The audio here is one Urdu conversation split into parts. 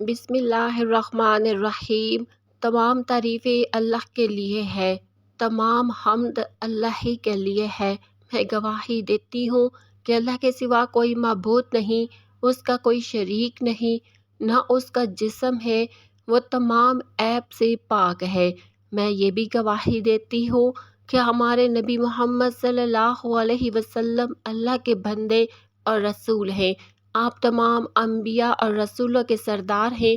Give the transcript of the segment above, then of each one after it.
بسم اللہ الرحمن الرحیم۔ تمام تعریفیں اللہ کے لیے ہے، تمام حمد اللہ ہی کے لیے ہے۔ میں گواہی دیتی ہوں کہ اللہ کے سوا کوئی معبود نہیں، اس کا کوئی شریک نہیں، نہ اس کا جسم ہے، وہ تمام عیب سے پاک ہے۔ میں یہ بھی گواہی دیتی ہوں کہ ہمارے نبی محمد صلی اللہ علیہ وسلم اللہ کے بندے اور رسول ہیں۔ آپ تمام انبیاء اور رسولوں کے سردار ہیں۔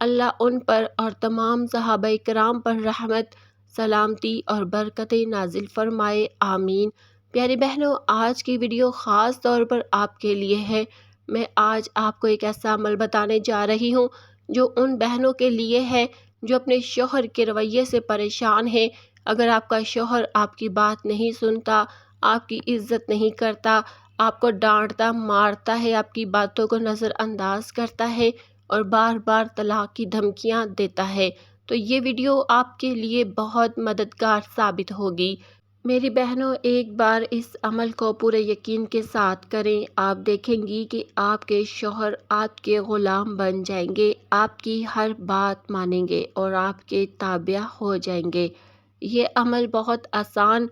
اللہ ان پر اور تمام صحابہ کرام پر رحمت، سلامتی اور برکتیں نازل فرمائے، آمین۔ پیاری بہنوں، آج کی ویڈیو خاص طور پر آپ کے لیے ہے۔ میں آج آپ کو ایک ایسا عمل بتانے جا رہی ہوں جو ان بہنوں کے لیے ہے جو اپنے شوہر کے رویے سے پریشان ہیں۔ اگر آپ کا شوہر آپ کی بات نہیں سنتا، آپ کی عزت نہیں کرتا، آپ کو ڈانٹتا مارتا ہے، آپ کی باتوں کو نظر انداز کرتا ہے اور بار بار طلاق کی دھمکیاں دیتا ہے، تو یہ ویڈیو آپ کے لیے بہت مددگار ثابت ہوگی۔ میری بہنوں، ایک بار اس عمل کو پورے یقین کے ساتھ کریں، آپ دیکھیں گی کہ آپ کے شوہر آپ کے غلام بن جائیں گے، آپ کی ہر بات مانیں گے اور آپ کے تابع ہو جائیں گے۔ یہ عمل بہت آسان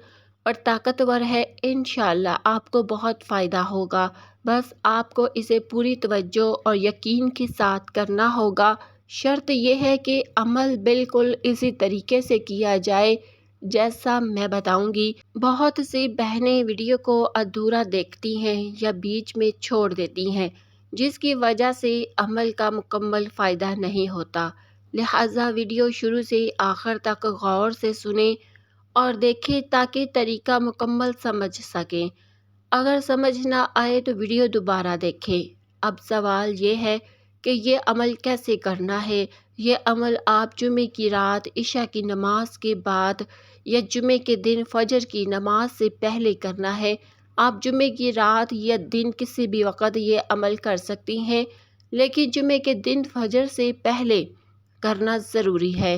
اور طاقتور ہے، انشاءاللہ آپ کو بہت فائدہ ہوگا۔ بس آپ کو اسے پوری توجہ اور یقین کے ساتھ کرنا ہوگا۔ شرط یہ ہے کہ عمل بالکل اسی طریقے سے کیا جائے جیسا میں بتاؤں گی۔ بہت سی بہنیں ویڈیو کو ادھورا دیکھتی ہیں یا بیچ میں چھوڑ دیتی ہیں، جس کی وجہ سے عمل کا مکمل فائدہ نہیں ہوتا۔ لہٰذا ویڈیو شروع سے آخر تک غور سے سنیں اور دیکھیں تاکہ طریقہ مکمل سمجھ سکیں۔ اگر سمجھ نہ آئے تو ویڈیو دوبارہ دیکھیں۔ اب سوال یہ ہے کہ یہ عمل کیسے کرنا ہے۔ یہ عمل آپ جمعے کی رات عشاء کی نماز کے بعد یا جمعے کے دن فجر کی نماز سے پہلے کرنا ہے۔ آپ جمعے کی رات یا دن کسی بھی وقت یہ عمل کر سکتی ہیں، لیکن جمعے کے دن فجر سے پہلے کرنا ضروری ہے۔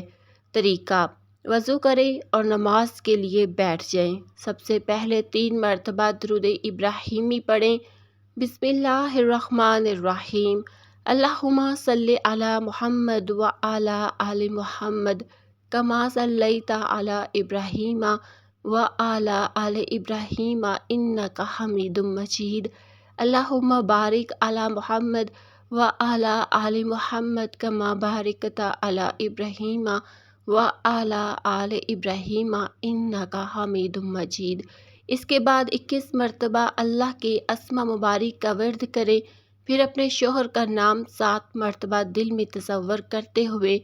طریقہ: وضو کریں اور نماز کے لیے بیٹھ جائیں۔ سب سے پہلے 3 مرتبہ درود ابراہیمی پڑھیں۔ بسم اللہ الرحمن الرحیم۔ اللہم صلی علی محمد وعلی آل محمد کما صلیت علی ابراہیم وعلی آل ابراہیم انک حمید مجید۔ اللہم بارک علی محمد وعلی آل محمد کما بارکت علی ابراہیم وعلی آل ابراہیم انک حمید مجید۔ اس کے بعد 21 مرتبہ اللہ کے اسماء مبارک کا ورد کریں، پھر اپنے شوہر کا نام 7 مرتبہ دل میں تصور کرتے ہوئے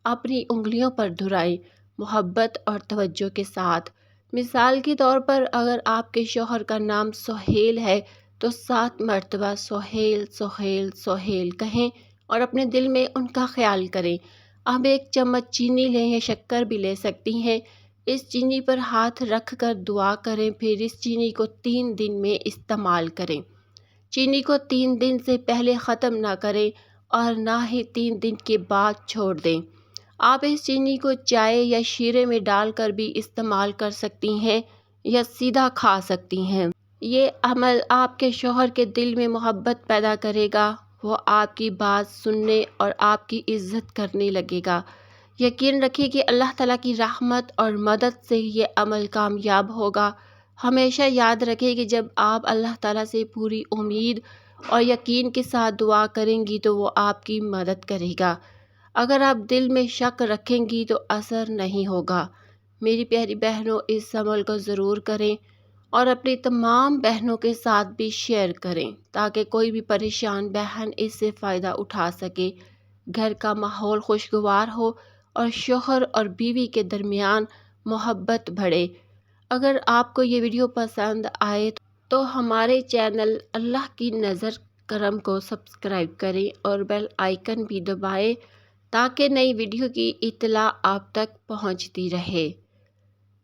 اپنی انگلیوں پر دہرائیں، محبت اور توجہ کے ساتھ۔ مثال کے طور پر اگر آپ کے شوہر کا نام سہیل ہے تو 7 مرتبہ سہیل سہیل سہیل کہیں اور اپنے دل میں ان کا خیال کریں۔ اب 1 چمچ چینی لیں یا شکر بھی لے سکتی ہیں۔ اس چینی پر ہاتھ رکھ کر دعا کریں، پھر اس چینی کو 3 دن میں استعمال کریں۔ چینی کو 3 دن سے پہلے ختم نہ کریں اور نہ ہی 3 دن کے بعد چھوڑ دیں۔ آپ اس چینی کو چائے یا شیرے میں ڈال کر بھی استعمال کر سکتی ہیں یا سیدھا کھا سکتی ہیں۔ یہ عمل آپ کے شوہر کے دل میں محبت پیدا کرے گا، وہ آپ کی بات سننے اور آپ کی عزت کرنے لگے گا۔ یقین رکھیں کہ اللہ تعالیٰ کی رحمت اور مدد سے یہ عمل کامیاب ہوگا۔ ہمیشہ یاد رکھیں کہ جب آپ اللہ تعالیٰ سے پوری امید اور یقین کے ساتھ دعا کریں گی تو وہ آپ کی مدد کرے گا۔ اگر آپ دل میں شک رکھیں گی تو اثر نہیں ہوگا۔ میری پیاری بہنوں، اس عمل کو ضرور کریں اور اپنی تمام بہنوں کے ساتھ بھی شیئر کریں تاکہ کوئی بھی پریشان بہن اس سے فائدہ اٹھا سکے، گھر کا ماحول خوشگوار ہو اور شوہر اور بیوی کے درمیان محبت بڑھے۔ اگر آپ کو یہ ویڈیو پسند آئے تو ہمارے چینل اللہ کی نظر کرم کو سبسکرائب کریں اور بیل آئیکن بھی دبائیں تاکہ نئی ویڈیو کی اطلاع آپ تک پہنچتی رہے۔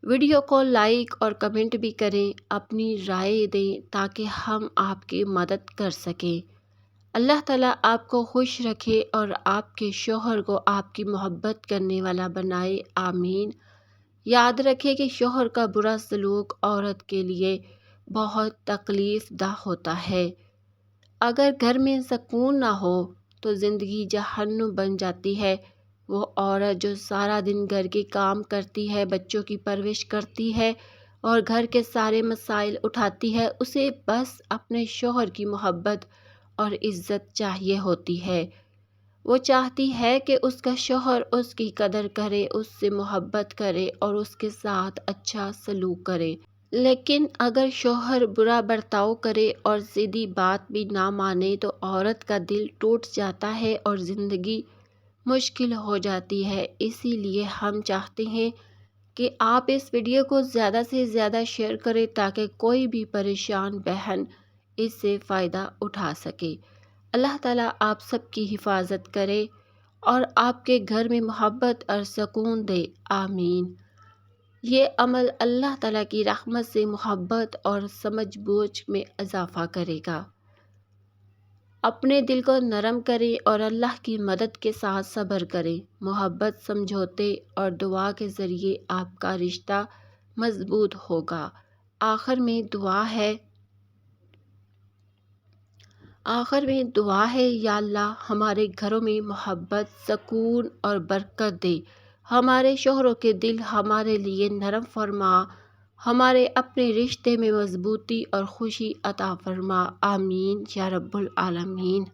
ویڈیو کو لائک اور کمنٹ بھی کریں، اپنی رائے دیں تاکہ ہم آپ کی مدد کر سکیں۔ اللہ تعالیٰ آپ کو خوش رکھے اور آپ کے شوہر کو آپ کی محبت کرنے والا بنائے، آمین۔ یاد رکھیں کہ شوہر کا برا سلوک عورت کے لیے بہت تکلیف دہ ہوتا ہے۔ اگر گھر میں سکون نہ ہو تو زندگی جہنم بن جاتی ہے۔ وہ عورت جو سارا دن گھر کے کام کرتی ہے، بچوں کی پرورش کرتی ہے اور گھر کے سارے مسائل اٹھاتی ہے، اسے بس اپنے شوہر کی محبت اور عزت چاہیے ہوتی ہے۔ وہ چاہتی ہے کہ اس کا شوہر اس کی قدر کرے، اس سے محبت کرے اور اس کے ساتھ اچھا سلوک کرے۔ لیکن اگر شوہر برا برتاؤ کرے اور سیدھی بات بھی نہ مانے تو عورت کا دل ٹوٹ جاتا ہے اور زندگی مشکل ہو جاتی ہے۔ اسی لیے ہم چاہتے ہیں کہ آپ اس ویڈیو کو زیادہ سے زیادہ شیئر کریں تاکہ کوئی بھی پریشان بہن اس سے فائدہ اٹھا سکے۔ اللہ تعالیٰ آپ سب کی حفاظت کرے اور آپ کے گھر میں محبت اور سکون دے، آمین۔ یہ عمل اللہ تعالیٰ کی رحمت سے محبت اور سمجھ بوجھ میں اضافہ کرے گا۔ اپنے دل کو نرم کریں اور اللہ کی مدد کے ساتھ صبر کریں۔ محبت، سمجھوتے اور دعا کے ذریعے آپ کا رشتہ مضبوط ہوگا۔ آخر میں دعا ہے یا اللہ ہمارے گھروں میں محبت، سکون اور برکت دے، ہمارے شوہروں کے دل ہمارے لیے نرم فرما، ہمارے اپنے رشتے میں مضبوطی اور خوشی عطا فرما، آمین یا رب العالمین۔